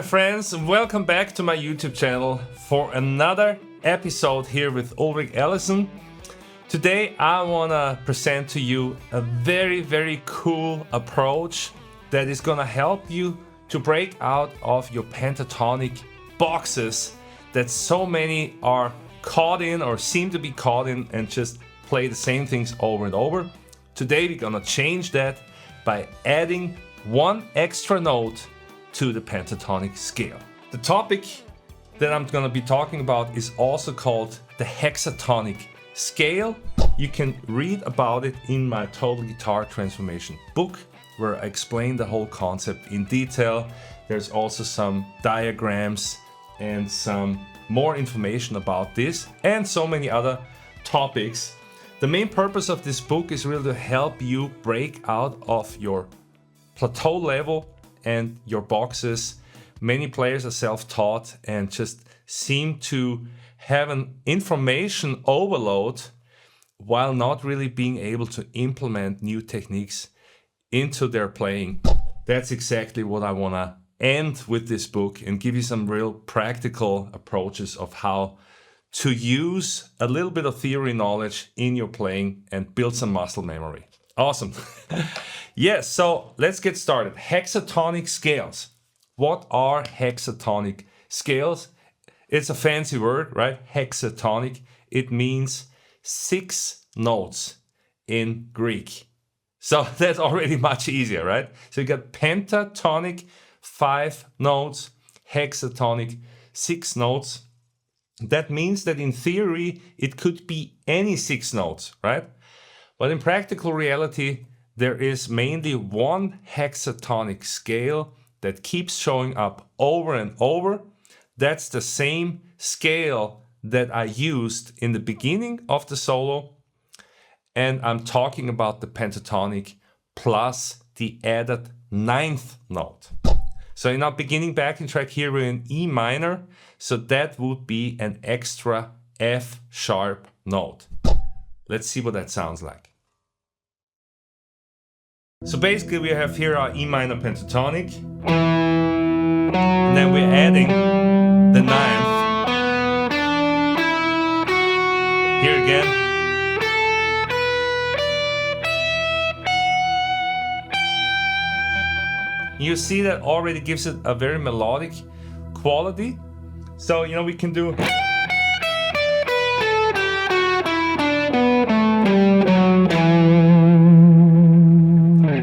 friends, welcome back to my YouTube channel for another episode here with Ulrich. Today I want to present to you a very cool approach that is going to help you to break out of your pentatonic boxes that so many are caught in or seem to be caught in and just play the same things over and over. Today we're going to change that by adding one extra note to the pentatonic scale. The topic that I'm going to be talking about is also called the Hexatonic Scale. You can read about it in my Total Guitar Transformation book, where I explain the whole concept in detail. There's also some diagrams and some more information about this and so many other topics. The main purpose of this book is really to help you break out of your plateau level and your boxes. Many players are self-taught and just seem to have an information overload while not really being able to implement new techniques into their playing. That's exactly what I want to end with this book and give you some real practical approaches of how to use a little bit of theory knowledge in your playing and build some muscle memory. Awesome. Yes, so let's get started. Hexatonic scales. What are hexatonic scales? It's a fancy word, right? Hexatonic. It means 6 notes in Greek. So that's already much easier, right? So you got pentatonic, 5 notes, hexatonic, 6 notes. That means that in theory, it could be any 6 notes, right? But in practical reality, there is mainly one hexatonic scale that keeps showing up over and over. That's the same scale that I used in the beginning of the solo. And I'm talking about the pentatonic plus the added 9th note. So in our beginning backing track here, we're in E minor. So that would be an extra F sharp note. Let's see what that sounds like. So basically we have here our E minor pentatonic, and then we're adding the 9th. Here again. You see that already gives it a very melodic quality. So, we can do.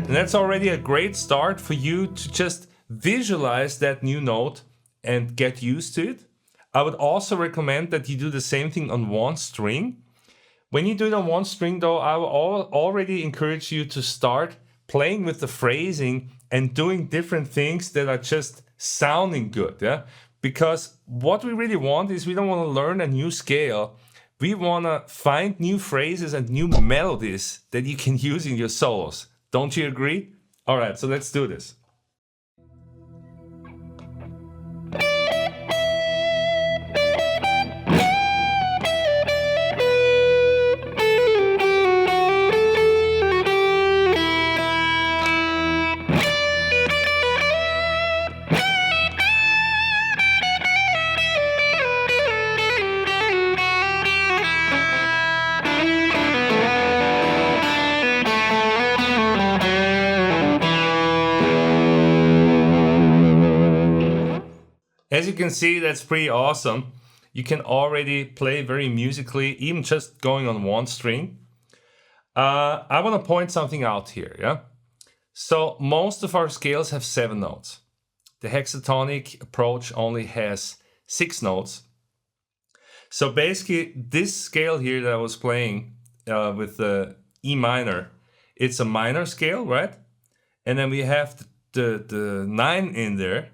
And that's already a great start for you to just visualize that new note and get used to it. I would also recommend that you do the same thing on one string. When you do it on one string though, I will already encourage you to start playing with the phrasing and doing different things that are just sounding good, yeah? Because what we really want is we don't want to learn a new scale. We want to find new phrases and new melodies that you can use in your solos. Don't you agree? All right, so let's do this. As you can see, that's pretty awesome. You can already play very musically, even just going on one string. I want to point something out here, yeah? So most of our scales have 7 notes. The hexatonic approach only has 6 notes. So basically, this scale here that I was playing with the E minor, it's a minor scale, right? And then we have the 9 in there.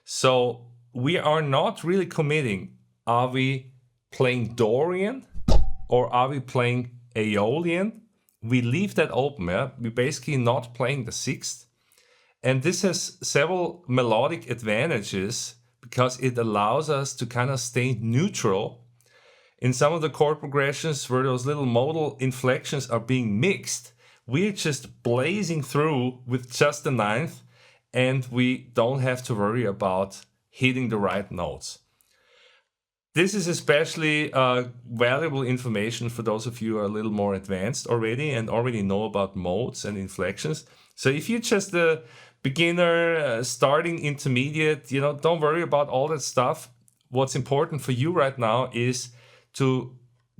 So we are not really committing. Are we playing Dorian or are we playing Aeolian? We leave that open, yeah? We're basically not playing the 6th. And this has several melodic advantages because it allows us to kind of stay neutral in some of the chord progressions where those little modal inflections are being mixed. We're just blazing through with just the 9th, and we don't have to worry about hitting the right notes. This is especially valuable information for those of you who are a little more advanced already and already know about modes and inflections. So if you're just a beginner, starting intermediate, don't worry about all that stuff. What's important for you right now is to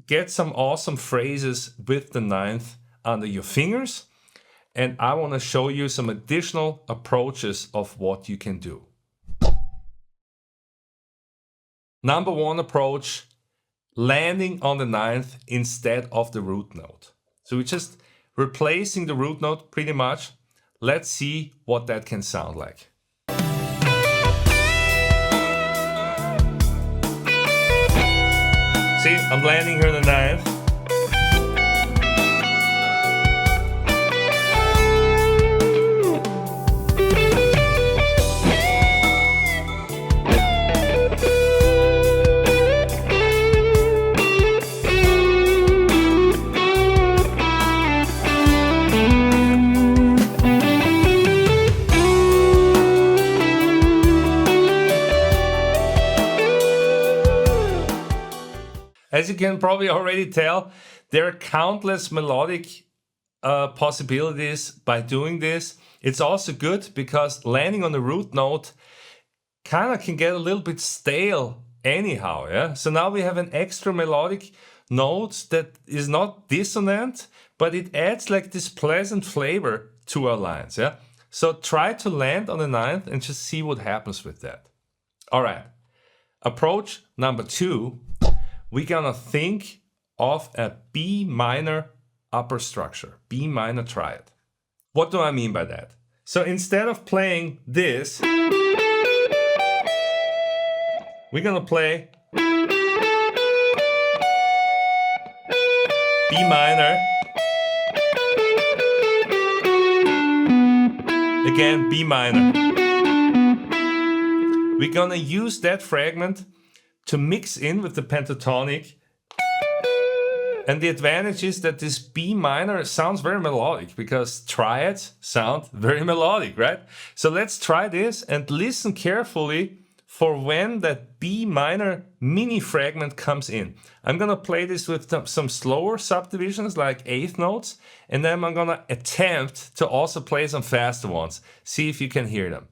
get some awesome phrases with the ninth under your fingers. And I want to show you some additional approaches of what you can do. Number one approach, landing on the ninth instead of the root note. So we're just replacing the root note pretty much. Let's see what that can sound like. See, I'm landing here on the ninth. As you can probably already tell, there are countless melodic possibilities by doing this. It's also good because landing on the root note kind of can get a little bit stale anyhow, yeah? So now we have an extra melodic note that is not dissonant, but it adds like this pleasant flavor to our lines, yeah? So try to land on the ninth and just see what happens with that. All right, approach number two. We're gonna think of a B minor upper structure, B minor triad. What do I mean by that? So instead of playing this, we're gonna play B minor, again B minor. We're gonna use that fragment to mix in with the pentatonic. And the advantage is that this B minor sounds very melodic because triads sound very melodic, right? So let's try this and listen carefully for when that B minor mini fragment comes in. I'm gonna play this with some slower subdivisions like eighth notes, and then I'm gonna attempt to also play some faster ones. See if you can hear them.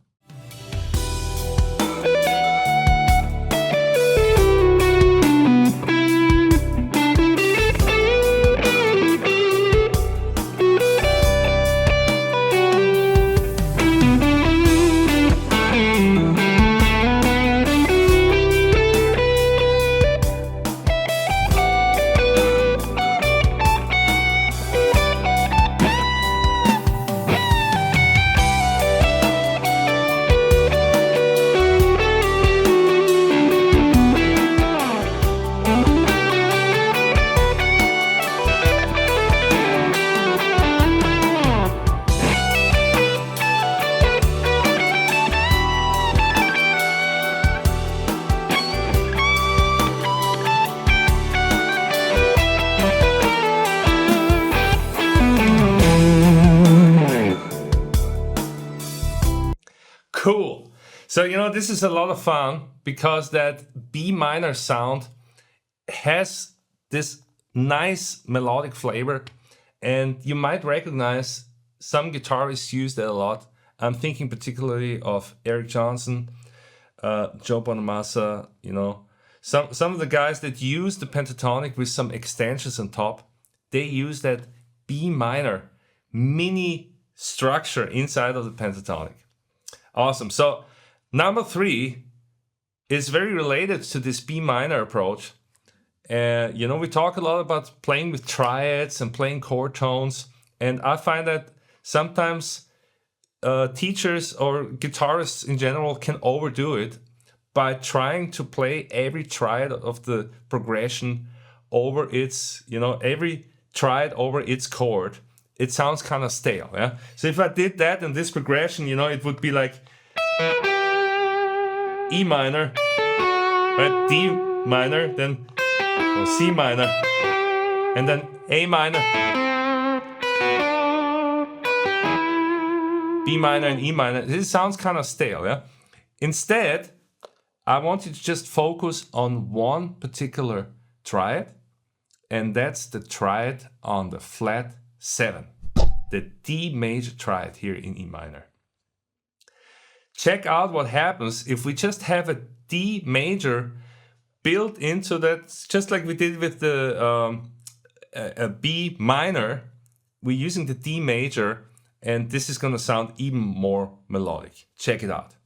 Cool. So, this is a lot of fun because that B minor sound has this nice melodic flavor, and you might recognize some guitarists use that a lot. I'm thinking particularly of Eric Johnson, Joe Bonamassa, some of the guys that use the pentatonic with some extensions on top, they use that B minor mini structure inside of the pentatonic. Awesome. So number three is very related to this B minor approach. We talk a lot about playing with triads and playing chord tones. And I find that sometimes teachers or guitarists in general can overdo it by trying to play every triad of the progression over its, every triad over its chord. It sounds kind of stale, yeah? So if I did that in this progression, it would be like E minor, right? D minor, then C minor, and then A minor, B minor, and E minor. This sounds kind of stale, yeah? Instead, I want you to just focus on one particular triad, and that's the triad on the flat 7, the D major triad here in E minor. Check out what happens if we just have a D major built into that, just like we did with the a B minor. We're using the D major, and this is going to sound even more melodic. Check it out.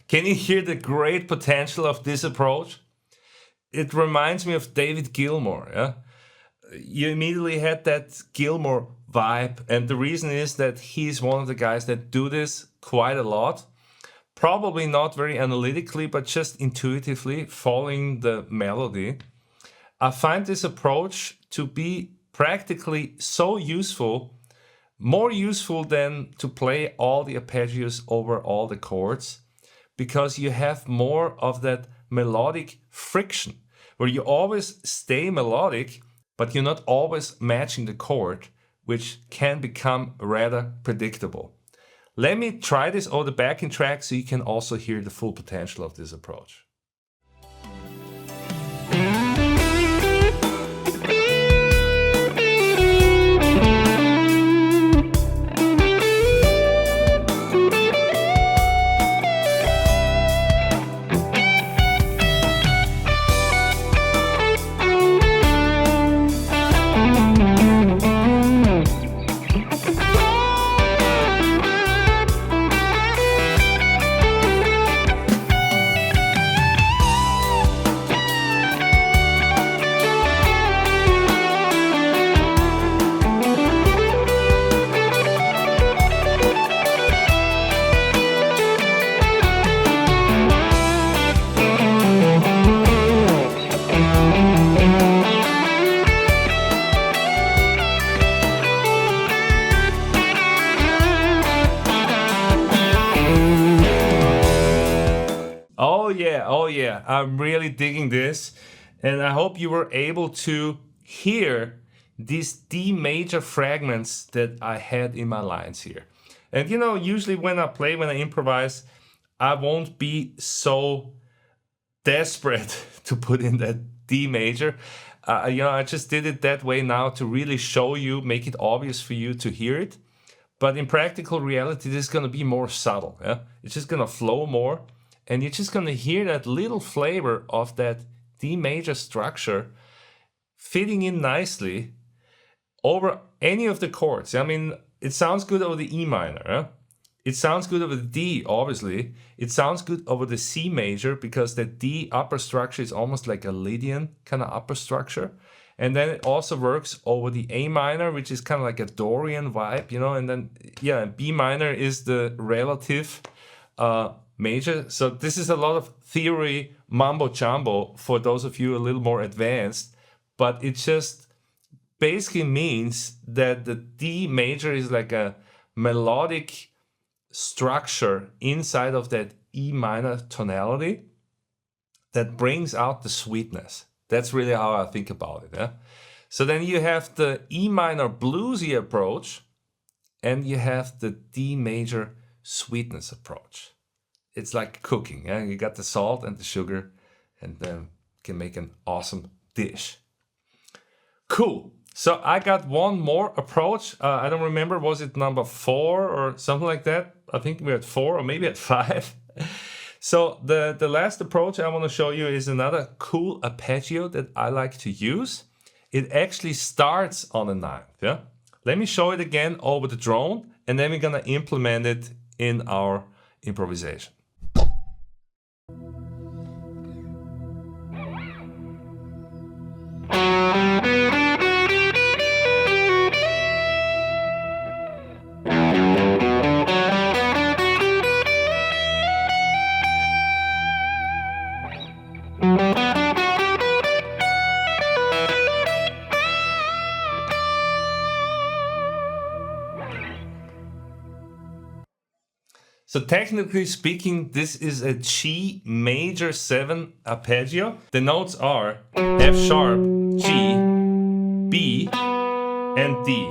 Can you hear the great potential of this approach? It reminds me of David Gilmour. Yeah? You immediately had that Gilmour vibe, and the reason is that he's one of the guys that do this quite a lot. Probably not very analytically, but just intuitively following the melody. I find this approach to be practically so useful, more useful than to play all the arpeggios over all the chords, because you have more of that melodic friction, where you always stay melodic, but you're not always matching the chord, which can become rather predictable. Let me try this over the backing track so you can also hear the full potential of this approach. Oh yeah, I'm really digging this, and I hope you were able to hear these D major fragments that I had in my lines here. And you know, usually when I improvise, I won't be so desperate to put in that D major. I just did it that way now to really show you, make it obvious for you to hear it. But in practical reality, this is going to be more subtle. Yeah? It's just going to flow more. And you're just going to hear that little flavor of that D major structure fitting in nicely over any of the chords. I mean, it sounds good over the E minor. Huh? It sounds good over the D, obviously. It sounds good over the C major because the D upper structure is almost like a Lydian kind of upper structure. And then it also works over the A minor, which is kind of like a Dorian vibe, you know. And then, yeah, B minor is the relative major. So this is a lot of theory mumbo jumbo for those of you a little more advanced, but it just basically means that the D major is like a melodic structure inside of that E minor tonality that brings out the sweetness. That's really how I think about it. Yeah? So then you have the E minor bluesy approach, and you have the D major sweetness approach. It's like cooking. Yeah? You got the salt and the sugar, and then you can make an awesome dish. Cool. So I got one more approach. I don't remember, was it number 4 or something like that? I think we're at 4 or maybe at 5. So the last approach I want to show you is another cool arpeggio that I like to use. It actually starts on a 9th. Yeah? Let me show it again over the drone, and then we're going to implement it in our improvisation. So technically speaking, this is a G major 7 arpeggio. The notes are F sharp, G, B, and D.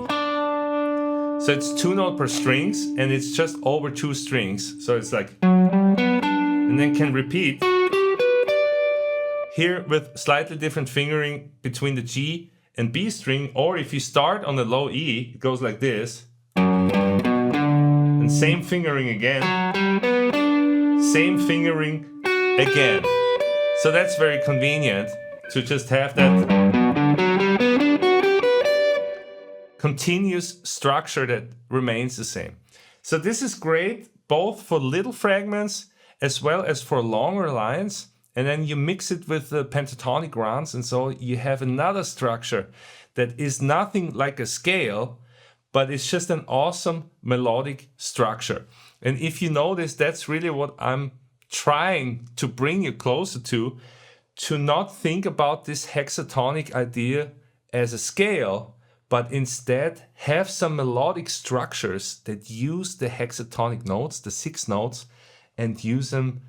So it's 2 notes per strings, and it's just over 2 strings. So it's like, and then can repeat here with slightly different fingering between the G and B string, or if you start on the low E, it goes like this. And same fingering again, same fingering again. So that's very convenient to just have that continuous structure that remains the same. So this is great both for little fragments as well as for longer lines. And then you mix it with the pentatonic rounds, and so you have another structure that is nothing like a scale, but it's just an awesome melodic structure. And if you notice, that's really what I'm trying to bring you closer to not think about this hexatonic idea as a scale, but instead have some melodic structures that use the hexatonic notes, the 6 notes, and use them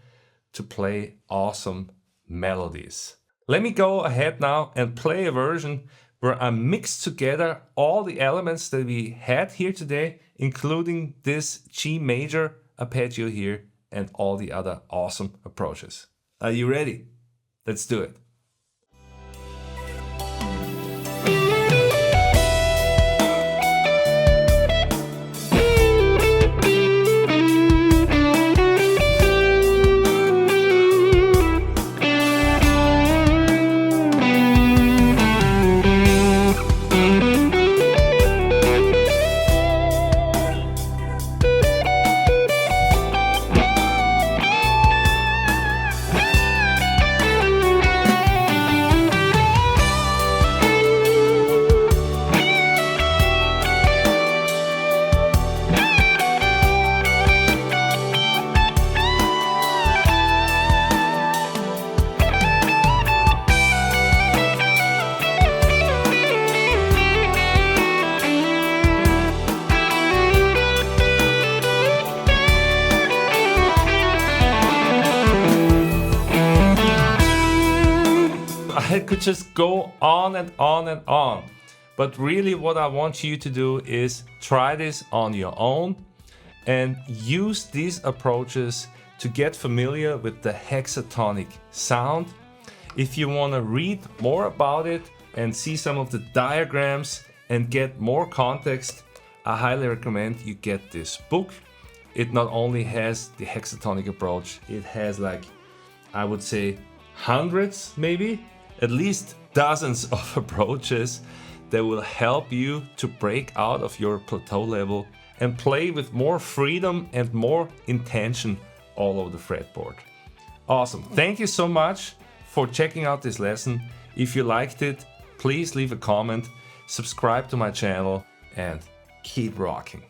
to play awesome melodies. Let me go ahead now and play a version where I mixed together all the elements that we had here today, including this G major arpeggio here and all the other awesome approaches. Are you ready? Let's do it. I could just go on and on and on, but really what I want you to do is try this on your own and use these approaches to get familiar with the hexatonic sound. If you want to read more about it and see some of the diagrams and get more context, I highly recommend you get this book. It not only has the hexatonic approach, it has, like, I would say hundreds, maybe at least dozens of approaches that will help you to break out of your plateau level and play with more freedom and more intention all over the fretboard. Awesome. Thank you so much for checking out this lesson. If you liked it, please leave a comment, subscribe to my channel, and keep rocking.